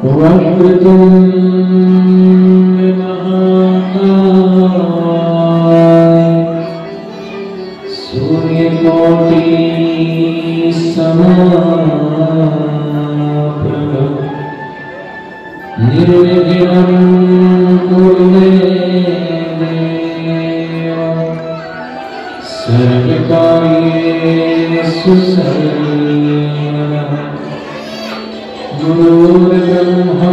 वक्रतुंड महाकाय सूर्यकोटि समप्रभ निर्विघ्नं कुरु मे देव सर्वकार्येषु सर्वदा गुरुर्ब्रह्मा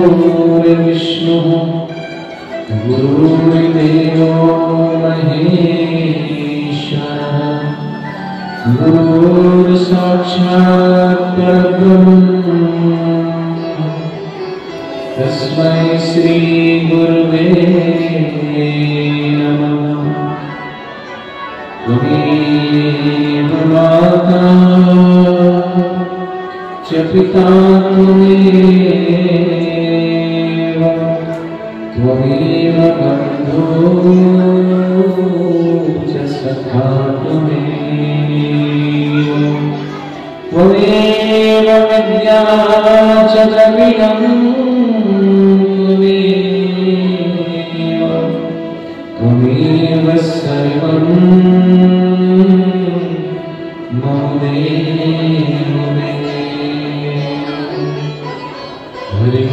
गुरुर्विष्णुः गुरुर्देवो महेश्वरः गुरुर्साक्षात् परब्रह्म तस्मै श्री गुरुवे नमः। त्वमेव माता च पिता त्वमेव त्वमेव बन्धुः च सखा त्वमेव त्वमेव विद्या च द्रविणं त्वमेव सर्वं मम देव मे। हरि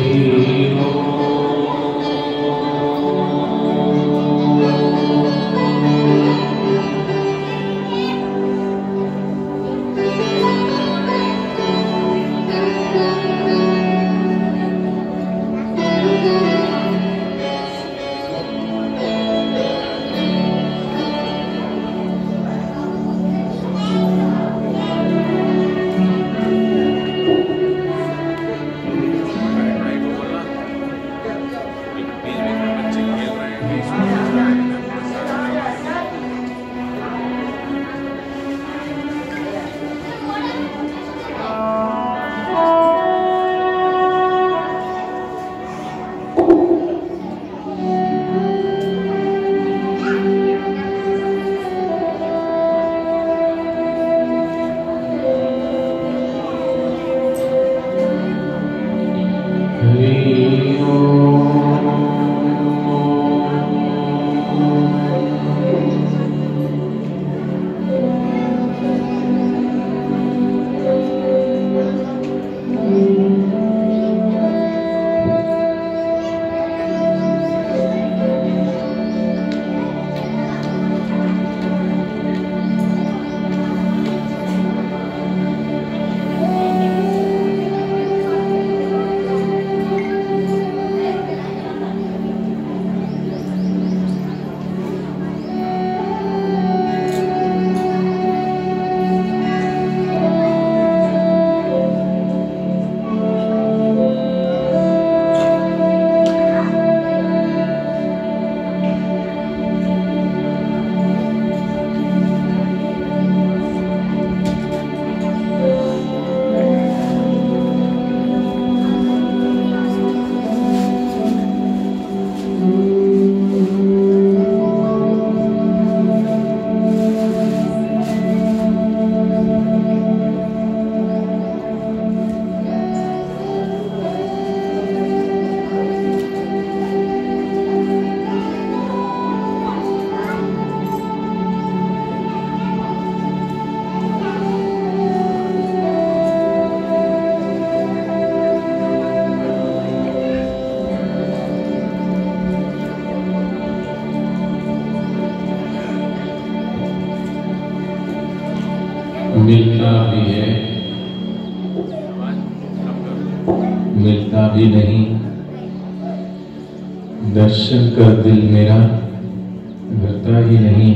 ओम। मिलता भी है, मिलता भी नहीं। दर्शन कर दिल मेरा भरता ही नहीं।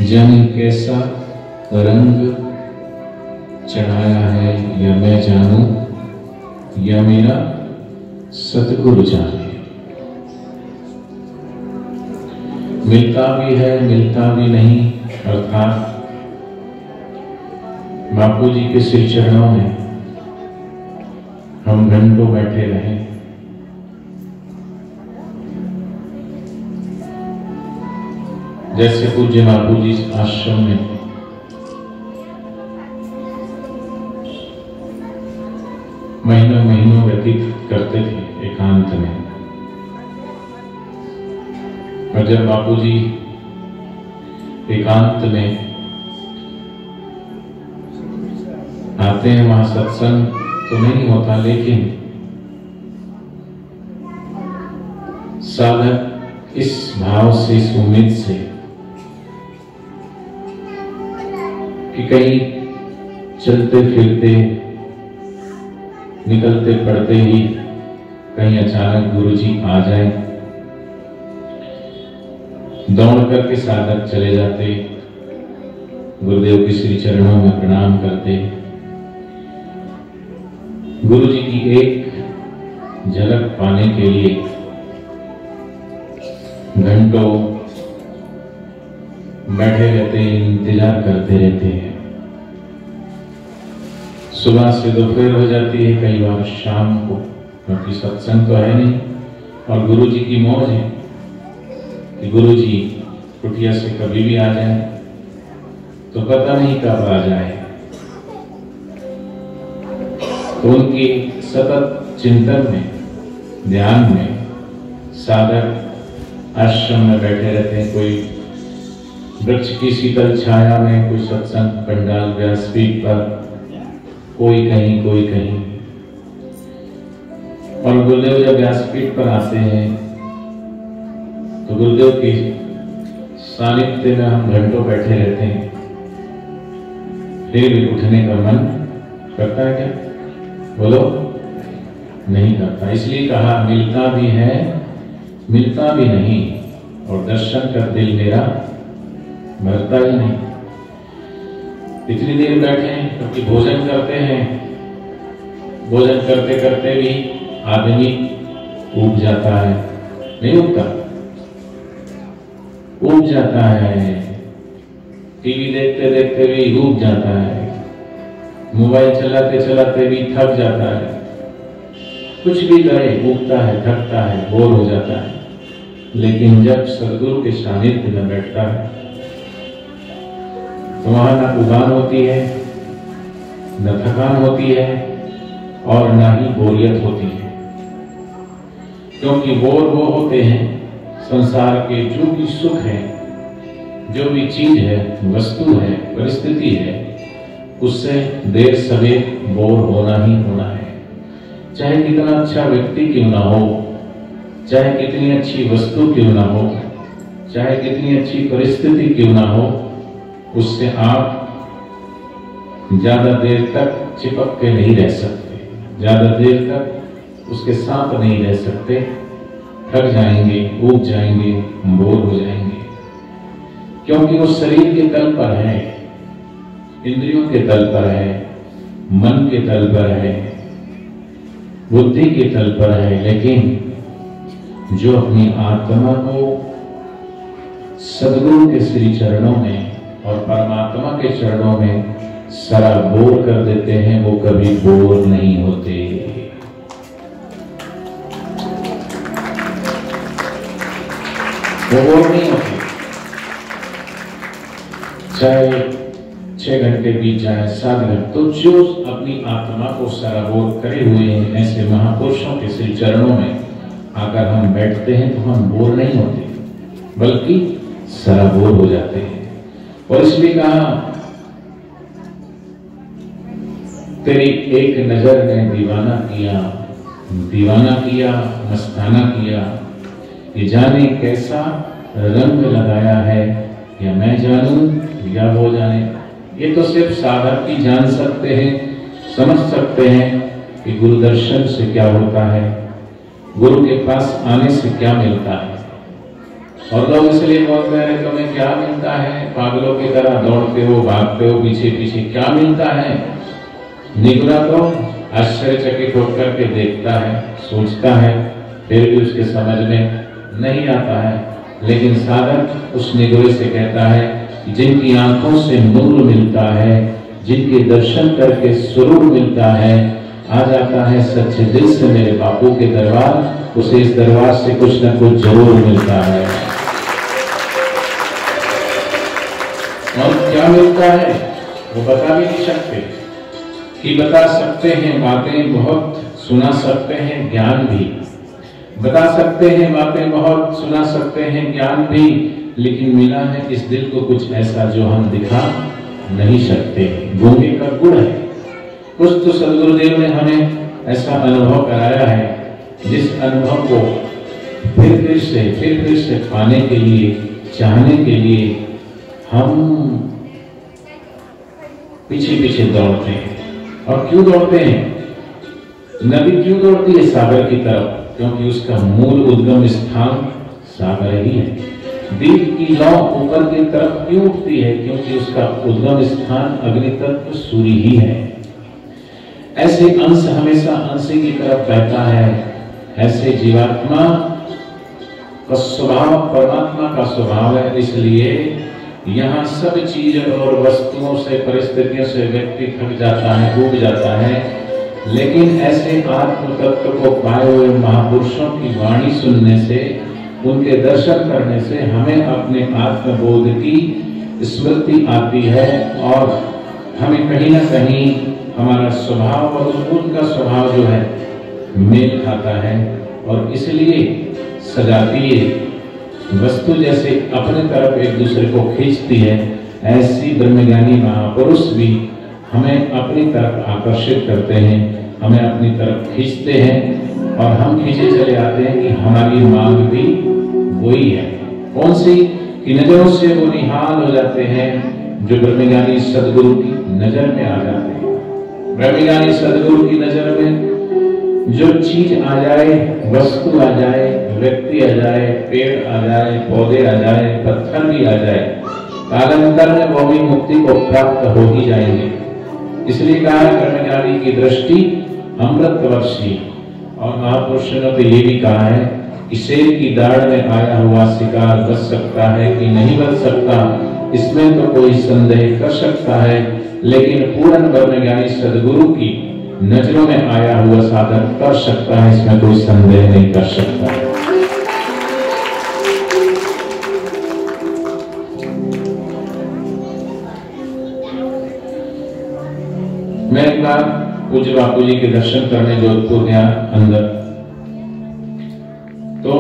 जाने कैसा रंग चढ़ाया है, या मैं जानूं या मेरा सतगुरु जाने। मिलता भी है, मिलता भी नहीं, अर्थात बापू जी के श्री चरणों में हम घंटों बैठे रहे, जैसे पूज्य बापू जी आश्रम में व्यतीत करते थे एकांत में। और जब बापूजी एकांत में आते हैं, वहां सत्संग तो नहीं होता, लेकिन साधक इस भाव से, इस उम्मीद से कि कहीं चलते फिरते निकलते पड़ते ही कहीं अचानक गुरुजी आ जाए, दौड़ करके साधक चले जाते, गुरुदेव के श्री चरणों में प्रणाम करते, गुरुजी की एक झलक पाने के लिए घंटों बैठे रहते हैं, इंतजार करते रहते हैं। सुबह से दोपहर हो जाती है, कई बार शाम को, क्योंकि सत्संग तो है नहीं और गुरुजी की मौज है कि गुरुजी कुटिया से कभी भी आ जाए, तो पता नहीं कब आ जाए। तो उनकी सतत चिंतन में, ध्यान में साधक आश्रम में बैठे रहते हैं, कोई वृक्ष की शीतल छाया में, कोई सत्संग पंडाल व्यासपीठ पर, कोई कहीं कोई कहीं। और गुरुदेव जब व्यासपीठ पर आते हैं तो गुरुदेव की सानिध्य में हम घंटों बैठे रहते हैं, फिर भी उठने का मन करता है क्या? बोलो, नहीं करता। इसलिए कहा मिलता भी है, मिलता भी नहीं, और दर्शन कर दिल मेरा भरता ही नहीं। इतनी देर बैठे हैं क्योंकि भोजन करते हैं, भोजन करते करते भी आदमी ऊब जाता है, नहीं उगता, ऊब जाता है, टीवी देखते देखते भी ऊब जाता है, मोबाइल चलाते चलाते भी थक जाता है, कुछ भी करे उगता है, थकता है, बोर हो जाता है। लेकिन जब सदगुरु के सानिध्य में बैठता है तो वहां न उबान होती है, न थकान होती है, और न ही बोरियत होती है। क्योंकि बोर वो होते हैं संसार के जो भी सुख है, जो भी चीज है, वस्तु है, परिस्थिति है, उससे देर सवेर बोर होना ही होना है। चाहे कितना अच्छा व्यक्ति क्यों ना हो, चाहे कितनी अच्छी वस्तु क्यों ना हो, चाहे कितनी अच्छी परिस्थिति क्यों ना हो, उससे आप ज्यादा देर तक चिपक के नहीं रह सकते, ज्यादा देर तक उसके साथ नहीं रह सकते। थक जाएंगे, ऊब जाएंगे, बोर हो जाएंगे, क्योंकि वो शरीर के तल पर है, इंद्रियों के तल पर है, मन के तल पर है, बुद्धि के तल पर है। लेकिन जो अपनी आत्मा को सद्गुरु के श्री चरणों में और परमात्मा के चरणों में सराबोर कर देते हैं, वो कभी बोर नहीं होते। वो बोर नहीं होते, चाहे 6 घंटे बीत जाए, 7 घंटे, तो जो अपनी आत्मा को सराबोर करे हुए हैं, ऐसे महापुरुषों के श्री चरणों में अगर हम बैठते हैं तो हम बोर नहीं होते, बल्कि सराबोर हो जाते हैं। और इसलिए कहा तेरी एक नजर ने दीवाना किया, दीवाना किया, मस्ताना किया, ये जाने कैसा रंग लगाया है, या मैं जानूं या वो जाने। ये तो सिर्फ साधक ही जान सकते हैं, समझ सकते हैं कि गुरु दर्शन से क्या होता है, गुरु के पास आने से क्या मिलता है। और लोग इसलिए बोलते हैं तुम्हें क्या मिलता है, पागलों की तरह दौड़ते हो, भागते हो पीछे पीछे, क्या मिलता है। निगुरा तो आश्चर्यचकित होकर के देखता है, सोचता है, फिर भी उसके समझ में नहीं आता है। लेकिन साधक उस निगुरे से कहता है कि जिनकी आंखों से नूर मिलता है, जिनके दर्शन करके सुरूर मिलता है, आ जाता है सच्चे दिल से मेरे बापू के दरबार, उसे इस दरबार से कुछ न कुछ जरूर मिलता है। और क्या मिलता है वो बता भी नहीं सकते, कि बता सकते हैं बातें बहुत सुना सकते हैं, ज्ञान भी बता सकते हैं, बातें बहुत सुना सकते हैं, ज्ञान भी, लेकिन मिला है इस दिल को कुछ ऐसा जो हम दिखा नहीं सकते। गूंगे का गुण है। कुछ तो सदगुरुदेव ने हमें ऐसा अनुभव कराया है जिस अनुभव को फिर से पाने के लिए, चाहने के लिए हम पीछे दौड़ते हैं। और क्यों दौड़ते हैं? नदी क्यों दौड़ती है सागर की तरफ? क्योंकि उसका मूल उद्गम स्थान सागर ही है। दीप की लौ ऊपर की तरफ क्यों उठती है? क्योंकि उसका उद्गम स्थान अग्नि तत्व सूर्य ही है। ऐसे अंश हमेशा अंश की तरफ बहता है। ऐसे जीवात्मा का स्वभाव परमात्मा का स्वभाव है। इसलिए यहाँ सब चीज और वस्तुओं से, परिस्थितियों से व्यक्ति थक जाता है, डूब जाता है, लेकिन ऐसे आत्म तत्व को पाए हुए महापुरुषों की वाणी सुनने से, उनके दर्शन करने से हमें अपने आत्मबोध की स्मृति आती है और हमें कहीं ना कहीं हमारा स्वभाव और उनका स्वभाव जो है मेल खाता है। और इसलिए सजातीय वस्तु जैसे अपने तरफ एक दूसरे को खींचती है, ऐसी ब्रह्मज्ञानी महापुरुष भी हमें अपनी तरफ आकर्षित करते हैं, हमें अपनी तरफ खींचते हैं और हम खींचे चले आते हैं कि हमारी मांग भी वही है। कौन सी? कि नजरों से वो निहाल हो जाते हैं जो ब्रह्मज्ञानी सदगुरु की नजर में आ जाते हैं। ब्रह्मज्ञानी सदगुरु की नजर में जो चीज आ जाए, वस्तु आ जाए, व्यक्ति आ जाए, पेड़ आ जाए, पौधे आ जाए, पत्थर भी आ जाए, कालांतर में वो भी मुक्ति को प्राप्त हो ही जाएंगे। इसलिए कहा है ब्रह्मज्ञानी की दृष्टि अमृतवर्षी। और महापुरुषों ने तो ये भी कहा है कि शेर की दाढ़ में आया हुआ शिकार बच सकता है कि नहीं बच सकता, इसमें तो कोई संदेह कर सकता है, लेकिन पूर्ण ब्रह्मज्ञानी सदगुरु की नजरों में आया हुआ साधक कर सकता है, इसमें कोई संदेह नहीं कर सकता। मैं एक बार पूज्य बापू जी के दर्शन करने जोधपुर गया अंदर, तो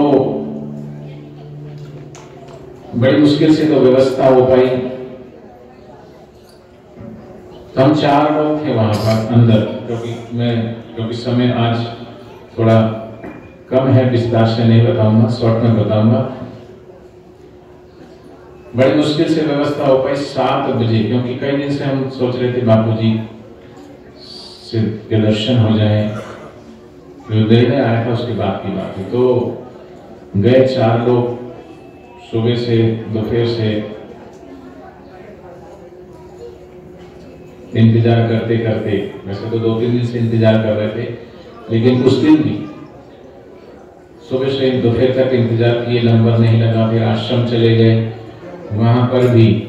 बड़ी मुश्किल से तो व्यवस्था हो पाई। तो हम 4 लोग थे वहां पर अंदर, क्योंकि समय आज थोड़ा कम है, विस्तार से नहीं बताऊंगा, शॉर्ट में बताऊंगा। बड़ी मुश्किल से व्यवस्था हो पाई 7 बजे, क्योंकि कई दिन से हम सोच रहे थे बापूजी के दर्शन हो जाए। देर में आया था, उसके बाद की बात है। तो गए 4 लोग, सुबह से दोपहर से इंतजार करते करते, वैसे तो 2-3 दिन से इंतजार कर रहे थे, लेकिन उस दिन भी सुबह से दोपहर तक इंतजार किए, नंबर नहीं लगा। फिर आश्रम चले गए, वहां पर भी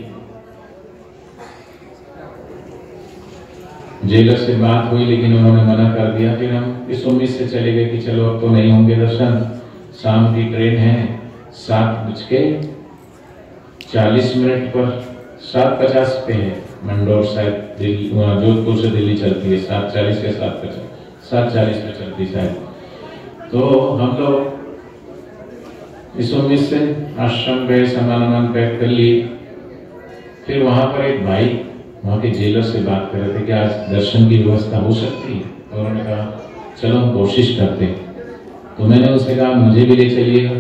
जेलर से बात हुई, लेकिन उन्होंने मना कर दिया। फिर हम इस उम्मीद से चले गए कि चलो अब तो नहीं होंगे दर्शन, शाम की ट्रेन है 7:40 पर, 7:50 पे है मंडोर, शायद दिल्ली, जोधपुर से दिल्ली चलती है 7:40 या 7:40 पे चलती शायद। तो हम लोग इस उम्मीद से आश्रम गए, सामान पैक कर लिए। फिर वहां पर एक भाई वहां के जेलर से बात कर रहे थे कि आज दर्शन की व्यवस्था हो सकती है, तो उन्होंने कहा चलो हम कोशिश करते हैं। तो मैंने उससे कहा मुझे भी ले चलिएगा,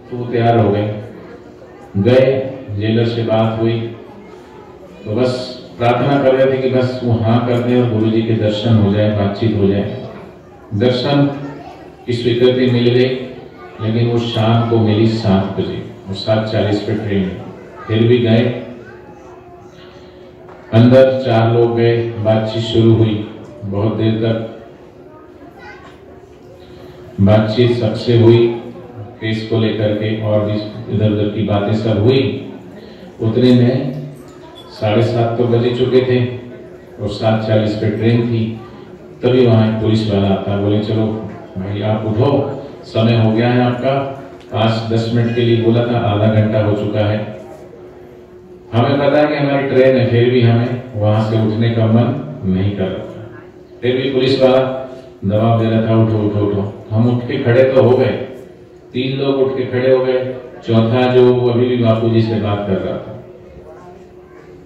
तो वो तैयार हो गए। जेलर से बात हुई, तो बस प्रार्थना कर रहे थे कि बस वो हाँ कर दे और गुरु जी के दर्शन हो जाए, बातचीत हो जाए। दर्शन की स्वीकृति मिल गई, लेकिन वो शाम को मिली 7 बजे और 7:40 पे ट्रेन। फिर भी गए अंदर, 4 लोग गए, बातचीत शुरू हुई। बहुत देर तक बातचीत सबसे हुई, केस को लेकर के और भी इधर उधर की बातें सब हुई। उतने में 7:30 तो बजे चुके थे और 7:40 पे ट्रेन थी। तभी वहां एक पुलिस वाला आता, बोले चलो भाई आप उठो, समय हो गया है आपका। 5-10 मिनट के लिए बोला था, आधा घंटा हो चुका है। हमें पता है कि हमारी ट्रेन है, फिर भी हमें वहां से उठने का मन नहीं कर रहा था। फिर भी पुलिस वाला दबाव दे रहा था, उठो उठो उठो। हम उठ के खड़े तो हो गए, 3 लोग उठ के खड़े हो गए, चौथा जो अभी भी बापूजी से बात कर रहा था।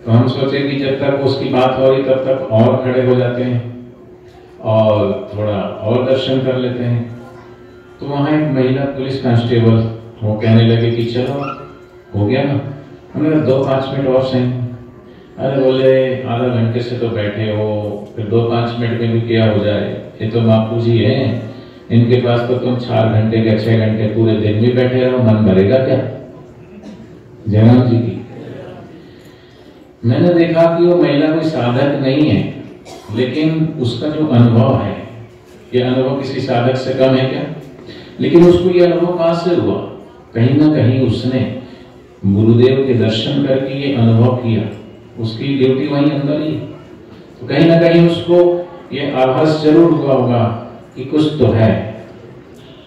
तो हम सोचे कि जब तक उसकी बात हो रही तब तक और खड़े हो जाते हैं और थोड़ा और दर्शन कर लेते हैं। तो वहां एक महिला पुलिस कांस्टेबल वो कहने लगे कि चलो हो गया ना। हमने कहा 2-5 मिनट और सही। अरे बोले आधा घंटे से तो बैठे हो, फिर 2-5 मिनट में भी क्या हो जाए, ये तो बापूजी हैं, इनके पास तो तुम 4 घंटे के 6 घंटे पूरे दिन भी बैठे रहो, मन भरेगा क्या? जयराम जी की। मैंने देखा कि वो महिला कोई साधक नहीं है, लेकिन उसका जो अनुभव है, ये अनुभव किसी साधक से कम है क्या? लेकिन उसको ये अनुभव कहां से हुआ? कहीं ना कहीं उसने गुरुदेव के दर्शन करके ये अनुभव किया, उसकी ड्यूटी वहीं अंदर ही। तो कहीं ना कहीं उसको ये आभास जरूर हुआ होगा कि कुछ तो है।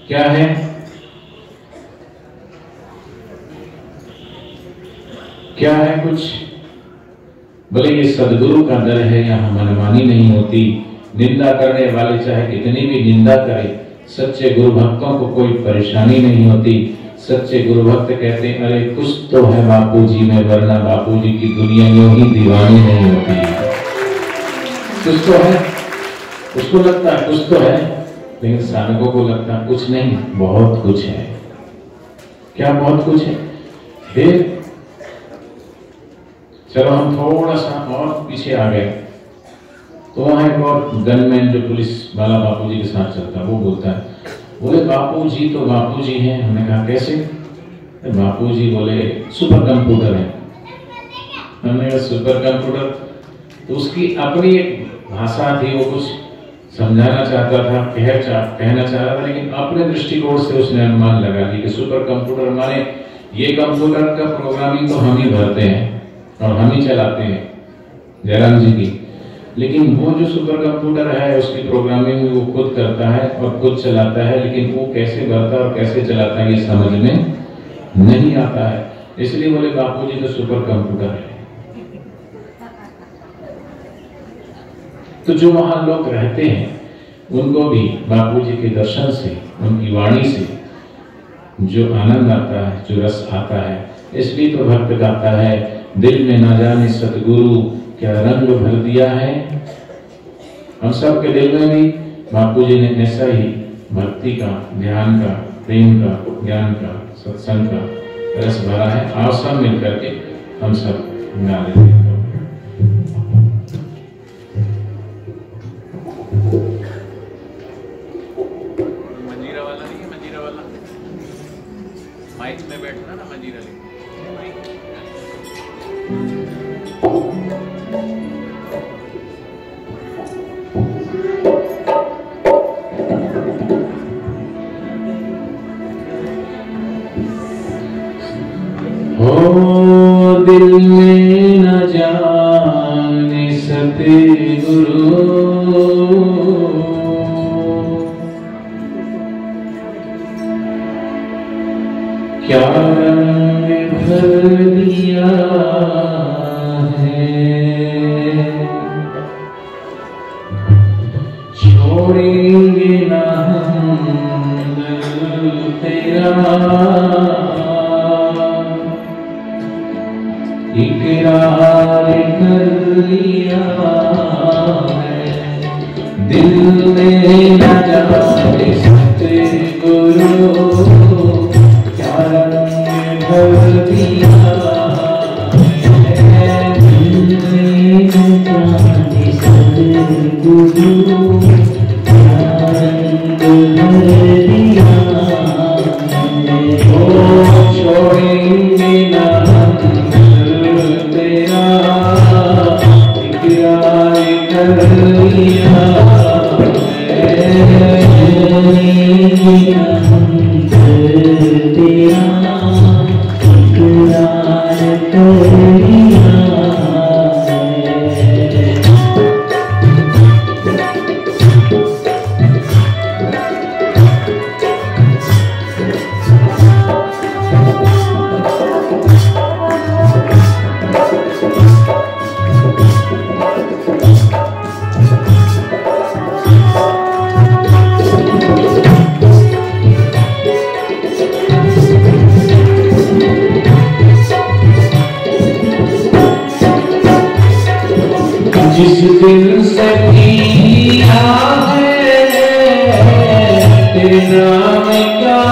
क्या है? क्या है कुछ? बोले ये सदगुरु का दर है, यहाँ मनमानी नहीं होती। निंदा करने वाले चाहे कितनी भी निंदा करे, सच्चे गुरु भक्तों को कोई परेशानी नहीं होती। सच्चे गुरु भक्त कहते हैं अरे कुछ तो है बापूजी में, वरना बापूजी की दुनिया यूं ही दीवानी नहीं होती। कुछ तो है, उसको लगता है कुछ तो है, लेकिन साधकों को लगता है कुछ नहीं, बहुत कुछ है। क्या बहुत कुछ है? फिर चलो हम थोड़ा सा और पीछे आ गए, तो वहां एक और गनमैन जो पुलिस वाला बापूजी के साथ चलता है, वो बोलता है, बोले बापूजी तो बापूजी हैं। हमने कहा कैसे? बापूजी बोले सुपर कंप्यूटर है। हमने कहा सुपर कंप्यूटर? तो उसकी अपनी एक भाषा थी, वो कुछ समझाना चाहता था, कहना चाह रहा था, लेकिन अपने दृष्टिकोण से उसने अनुमान लगा ली कि सुपर कंप्यूटर माने ये कंप्यूटर का प्रोग्रामिंग तो हम ही भरते हैं और हम ही चलाते हैं, जयराम जी की। लेकिन वो जो सुपर कंप्यूटर है उसकी प्रोग्रामिंग वो खुद करता है और खुद चलाता है, लेकिन वो कैसे भरता है और कैसे चलाता है ये समझ में नहीं आता है। इसलिए बोले बापूजी तो सुपर कंप्यूटर है। तो जो वहां लोग रहते हैं उनको भी बापूजी के दर्शन से, उनकी वाणी से जो आनंद आता है, जो रस आता है, इसलिए तो भक्त गाता है, दिल में ना जाने सतगुरु क्या रंग भर दिया है। हम सब के दिल में भी बापूजी ने ऐसा ही भक्ति का, ध्यान का, प्रेम का, ज्ञान का, सत्संग का रस भरा है। आप सब मिलकर के हम सब गा लेते हैं। मंजीरा वाला नहीं है, मंजीरा वाला माइक में बैठना ना, मंजीरा लेके। हो दिल में न जाने सतगुरु क्या रंग भर दिया है, छोड़ेंगे ना हम दिल तेरा, इकरार कर लिया है, दिल में न जाने सतगुरु क्या रंग भर दिया है, दिल में न जाने सतगुरु क्या रंग भर दिया है, ओ छोड़ेंगे ना कर लिया है। जिस दिन से पिया है तेरे नाम का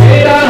मेरा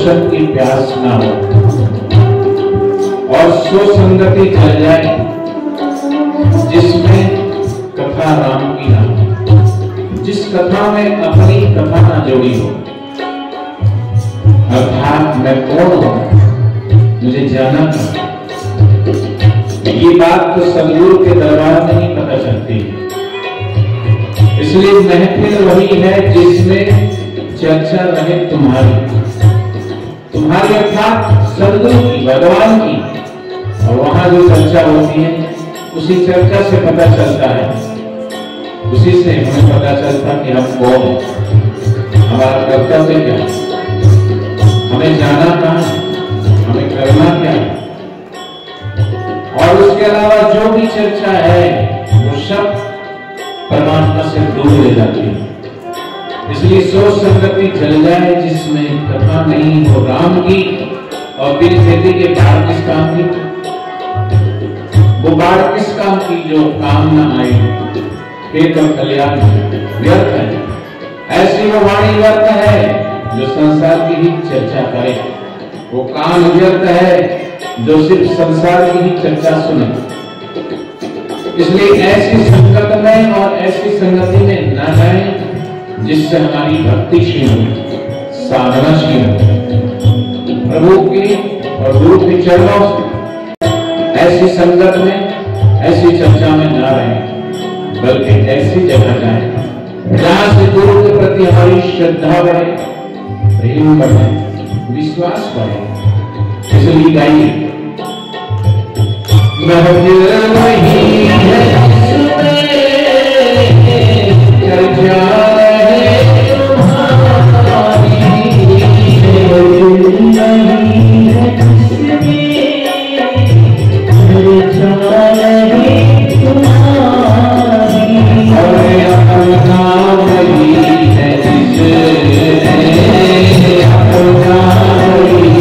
दर्शन की प्यास ना हो और सो संगति चल जाए जिसमें कथा राम की ना हो, जिस कथा में अपनी कथा ना जुड़ी हो, अर्थात मैं कौन हूं, मुझे जाना था। ये बात तो सदगुरु के दरबार में ही पता चलती है। इसलिए महफिल वही है जिसमें चर्चा रहे तुम्हारी अर्थात सदगुरु की, भगवान की। और वहां जो चर्चा होती है उसी चर्चा से पता चलता है, उसी से हमें पता चलता कि हम कौन हैं, हमारा कर्तव्य क्या है, हमें जाना कहां, हमें करना क्या है। और उसके अलावा जो भी चर्चा है वो सब परमात्मा से दूर ले जाती है। इसलिए सो संगति चल जाए जिसमें कथा नहीं हो राम की, और बिन खेती के बाढ़ किस काम की, वो बाढ़ किस काम की जो काम न आए, खेत और कल्याण व्यर्थ है। ऐसी वो वाणी व्यर्थ है जो संसार की ही चर्चा करे, वो कान व्यर्थ है जो सिर्फ संसार की ही चर्चा सुने। इसलिए ऐसी संगत में और ऐसी संगति में न जाए जिससे हमारी भक्ति क्षीण हो, साधना क्षीण हो। प्रभु की और गुरु के चरणों से ऐसी संगत में, ऐसी चर्चा में न रहे, बल्कि ऐसी जगह जाए जहां से गुरु के प्रति हमारी श्रद्धा बढ़े, प्रेम बढ़े, विश्वास बढ़े। इसलिए गाइए महफिल वही है जिसमें चर्चा है तुम्हारी, महफिल वही है जिसमें चर्चा है तुम्हारी, और अपना वही है जिसमें अपना वही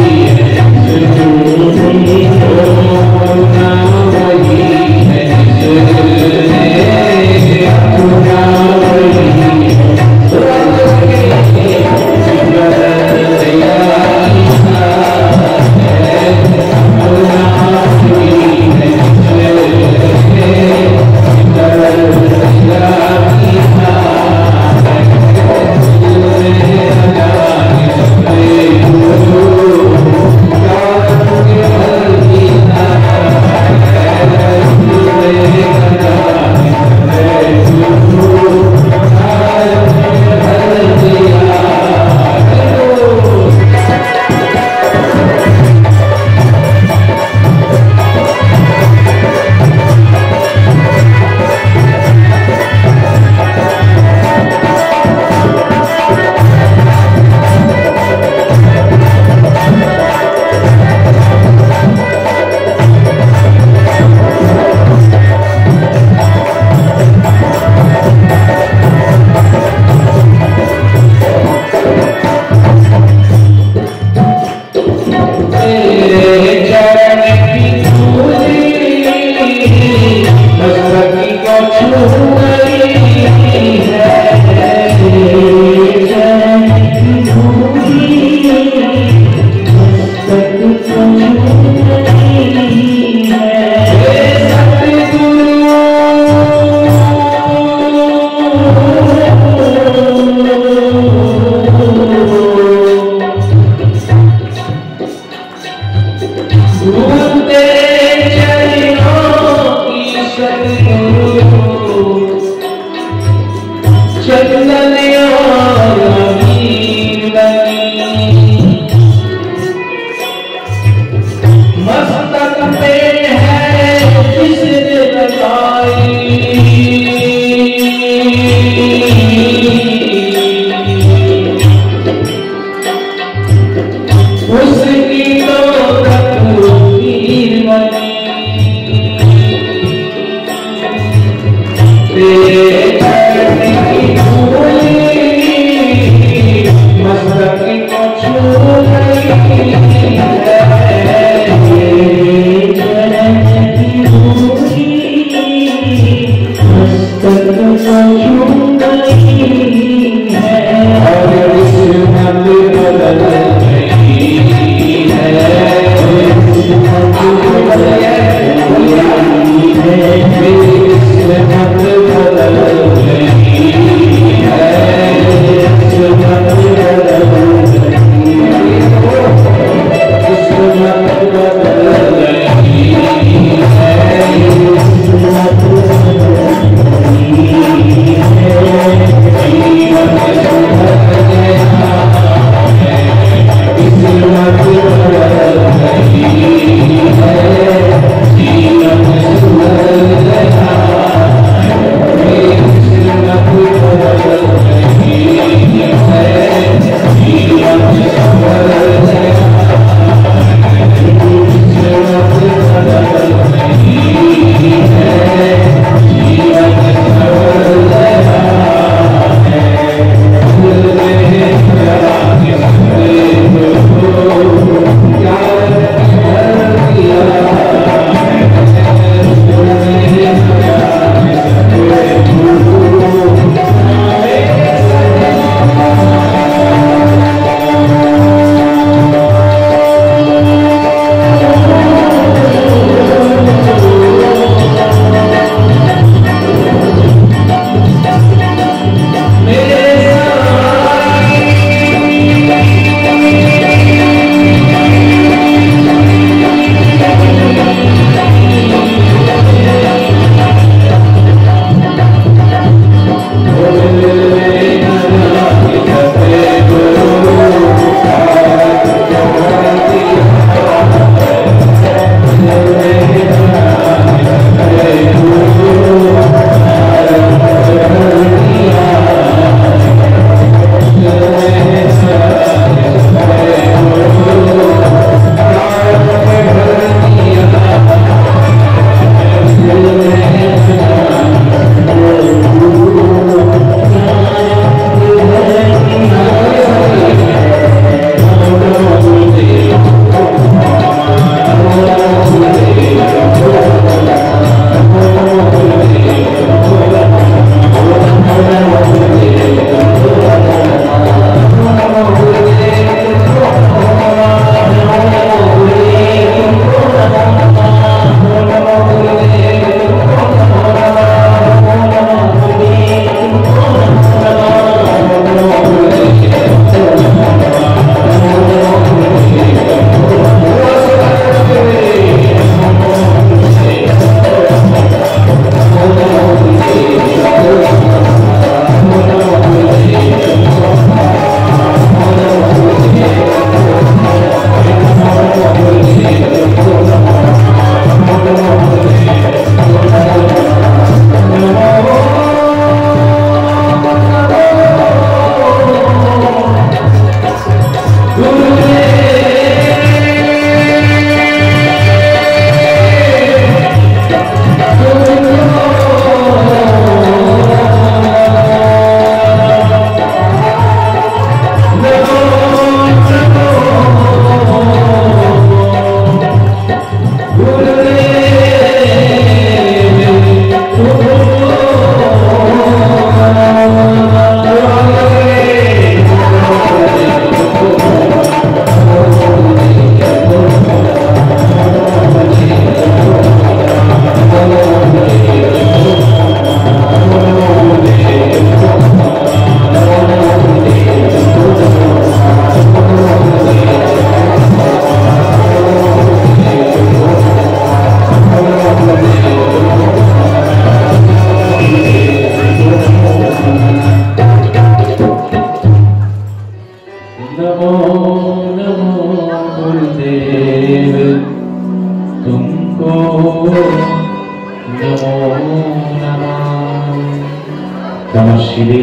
कमर सीधी,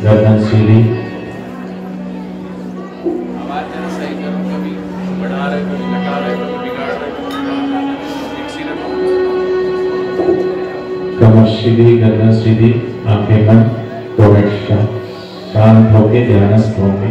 गर्दन सीधी। आवाज जरा सही करो, कभी बढ़ा रहे, कभी घटा रहे, कभी बिगाड़ रहे, कभी एक सी रखो। कमर सीधी, गर्दन सीधी, आंखें बंद, थोड़े शांत होके, ध्यानस्थ होके।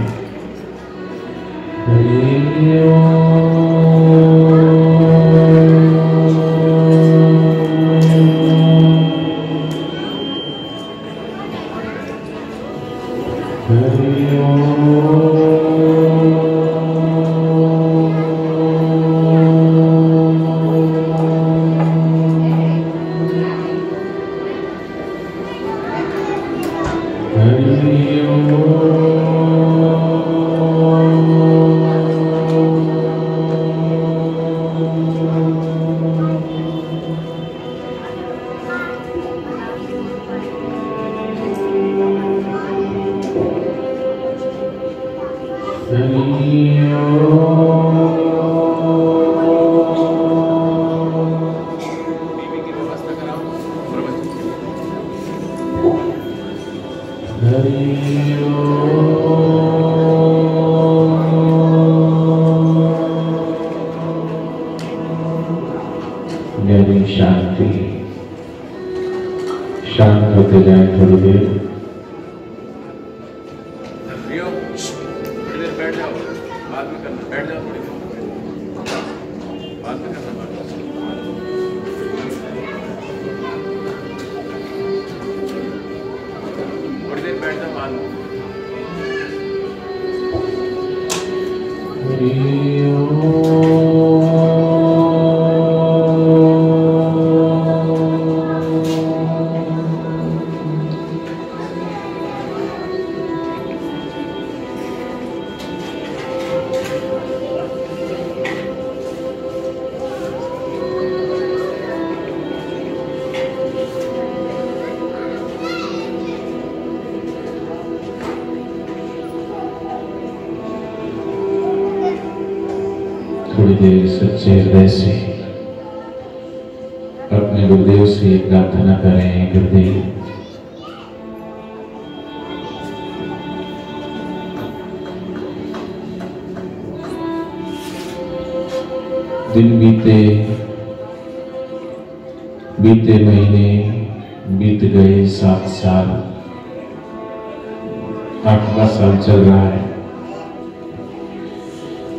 गहरी शांति। शांत होते जाए थोड़ी देर। रियो थोड़ी देर बैठ जाओ, बाद में करना, बैठ जाओ थोड़ी देर, बाद में करना, थोड़ी देर बैठ जाओ बाद में। थोड़ी देर सच्चे हृदय से अपने गुरुदेव से प्रार्थना करें। गुरुदेव, दिन बीते महीने बीत गए, 7 साल, 8वां साल चल रहा है।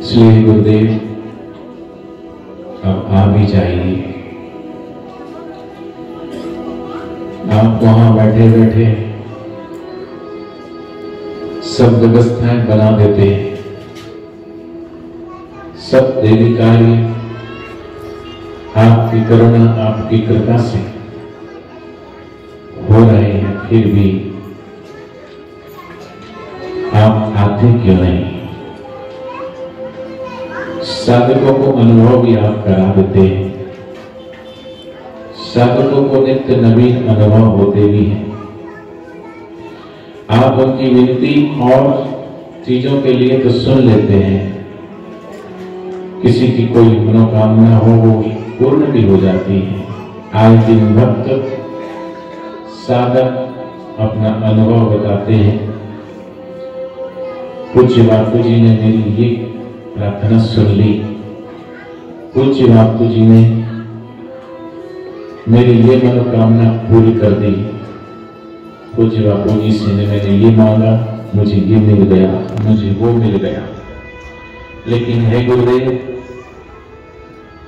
इसलिए गुरुदेव अब आ भी जाइए। आप वहां बैठे बैठे सब व्यवस्थाएं बना देते हैं, सब देवी कार्य आपकी करुणा, आपकी कृपा से हो रहे हैं, फिर भी आप आते क्यों नहीं? साधकों को अनुभव भी आप करा देते हैं, साधकों को नित्य नवीन अनुभव होते भी हैं। आप उनकी विनती और चीजों के लिए तो सुन लेते हैं, किसी की कोई मनोकामना हो वो पूर्ण भी हो जाती है। आए दिन भक्त साधक अपना अनुभव बताते हैं। पूज्य बापू जी ने मेरी ये प्रार्थना सुन ली, पूज्य बापू जी ने मेरी ये मनोकामना पूरी कर दी, पूज्य बापू जी से मैंने ये मांगा, मुझे ये मिल गया, मुझे वो मिल गया। लेकिन हे गुरुदेव,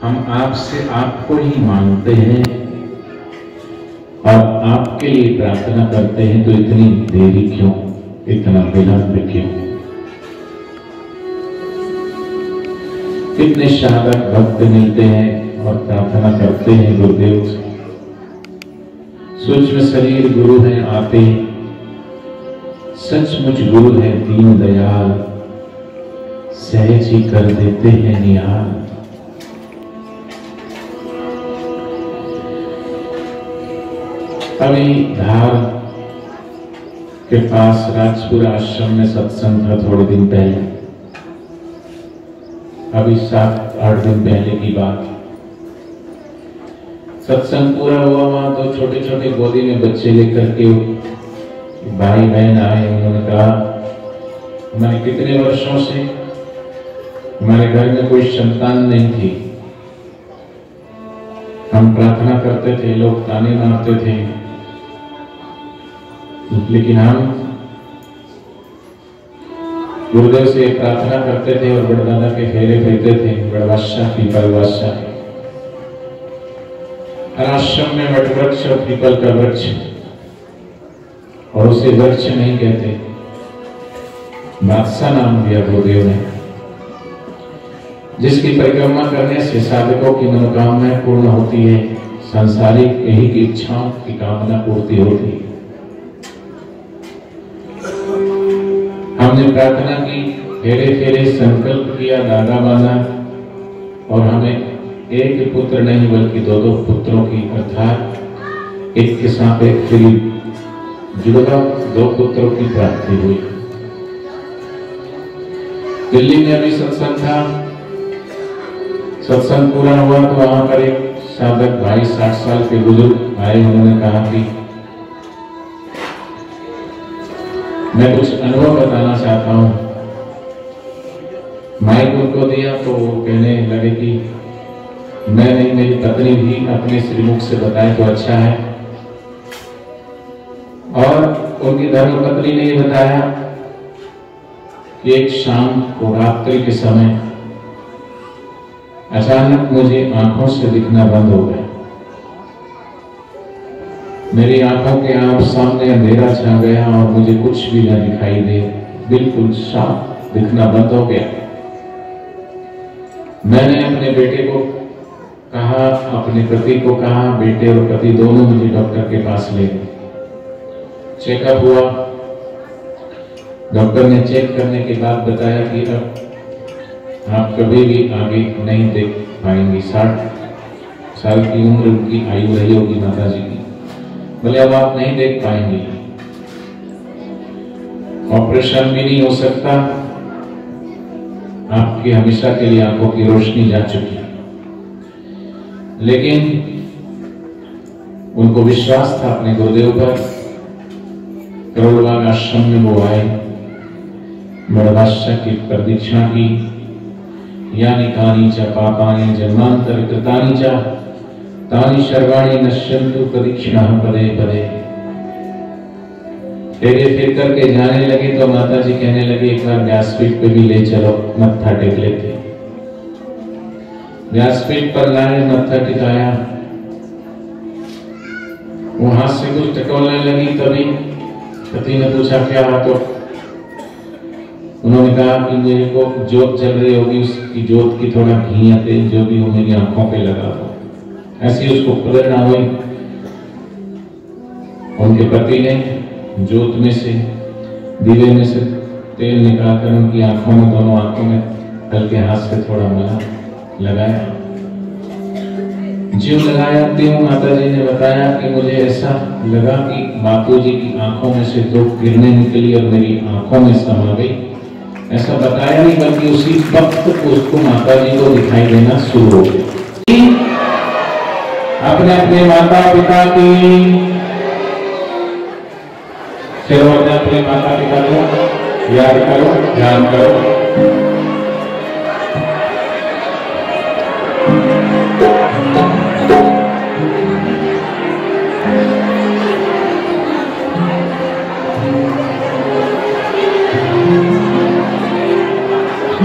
हम आपसे आपको ही मांगते हैं और आपके लिए प्रार्थना करते हैं, तो इतनी देरी क्यों, इतना विलंब क्यों? कितने साधक भक्त मिलते हैं और प्रार्थना करते हैं गुरुदेव से। सूक्ष्म शरीर गुरु हैं आते, सचमुच गुरु है दीन दयाल, सहज ही कर देते हैं निहाल। अभी धार के पास राजपुर आश्रम में सत्संग था थोड़े दिन पहले, अभी 7-8 दिन पहले की बात। सत्संग पूरा हुआ, वहां तो छोटे छोटे गोदी में बच्चे लेकर के भाई बहन आए। उन्होंने कहा, हमारे कितने वर्षों से हमारे घर में कोई संतान नहीं थी, हम प्रार्थना करते थे, लोग ताने मारते थे, लेकिन हम गुरुदेव से प्रार्थना करते थे और बड़दादा के फेरे फेरते थे, बड़वासा पीपलवासा। हर आश्रम में वट वृक्ष और पीपल का वृक्ष, और उसे वृक्ष नहीं कहते, बादशाह नाम दिया गुरुदेव ने, जिसकी परिक्रमा करने से साधकों की मनोकामनाएं पूर्ण होती है, सांसारिक यही की इच्छाओं की कामना पूर्ति होती है। हमने प्रार्थना की, फेरे फेरे संकल्प किया, धागा बांधा, और हमें एक पुत्र नहीं बल्कि 2-2 पुत्रों की, अर्थात एक के साथ एक फिर जुड़वा 2 पुत्रों की प्राप्ति हुई। दिल्ली में अभी सत्संग था, सत्संग पूरा हुआ तो वहां पर एक साधक भाई 60 साल के बुजुर्ग आए। उन्होंने कहा कि मैं कुछ अनुभव बताना चाहता हूं। माइक उनको दिया तो वो कहने लगे कि मैंने मेरी पत्नी भी अपने श्रीमुख से बताया तो अच्छा है। और उनकी धर्मपत्नी ने ये बताया कि एक शाम को रात्रि के समय अचानक मुझे आंखों से दिखना बंद हो गया। मेरी आंखों के आप सामने अंधेरा छा गया और मुझे कुछ भी न दिखाई दे, बिल्कुल साफ दिखना बंद हो गया। मैंने अपने बेटे को कहा, अपने पति को कहा, बेटे और पति दोनों मुझे डॉक्टर के पास ले गए। चेकअप हुआ। डॉक्टर ने चेक करने के बाद बताया कि अब आप कभी भी आगे नहीं देख पाएंगी। 60 साल की उम्र उनकी आयु रही होगी माता जी की। बोले अब आप नहीं देख पाएंगी, ऑपरेशन भी नहीं हो सकता, आपकी हमेशा के लिए आंखों की रोशनी जा चुकी है। लेकिन उनको विश्वास था अपने गुरुदेव पर। करोड़बाग आश्रम में वो आए, बड़वाशा की प्रदीक्षा की, यानी तानी च पापानि जन्मांतर कृतानि च तानि सर्वाणि नश्यन्तु प्रदीक्षिणः पदे पदे। फिर करके जाने लगे तो माता जी कहने लगे एक बार व्यासपीठ पे भी ले चलो, मत्था टेक लेते। व्यासपीठ पर लाए, मत्था टिकाया, वहां से कुछ टटोलने लगी। तभी पति ने पूछा क्या बात हो? उन्होंने कहा कि मेरे को जोत जल रही होगी, उसकी जोत की थोड़ा घी या तेल जो भी हो मेरी आंखों पे लगा दो। ऐसी उसको प्रेरणा हुई। उनके पति ने जोत में से, दीवे में से तेल निकालकर उनकी आंखों में, दोनों आंखों में हल्के हाथ से थोड़ा मला लगाया। ज्यों लगाया त्यों माता जी ने बताया कि मुझे ऐसा लगा कि बापू जी की आंखों में से 2 किरणें निकली और मेरी आंखों में समा गई। ऐसा बताया नहीं, बल्कि उसी वक्त उसको माता जी को दिखाई देना शुरू हो गया। अपने अपने माता पिता की फिर अपने माता पिता को याद करो, ध्यान करो।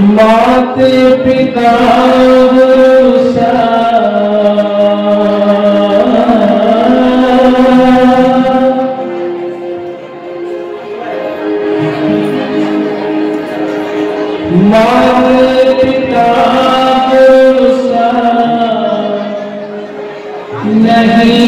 माते पिता भरोसा माते पिता भरोसा नहीं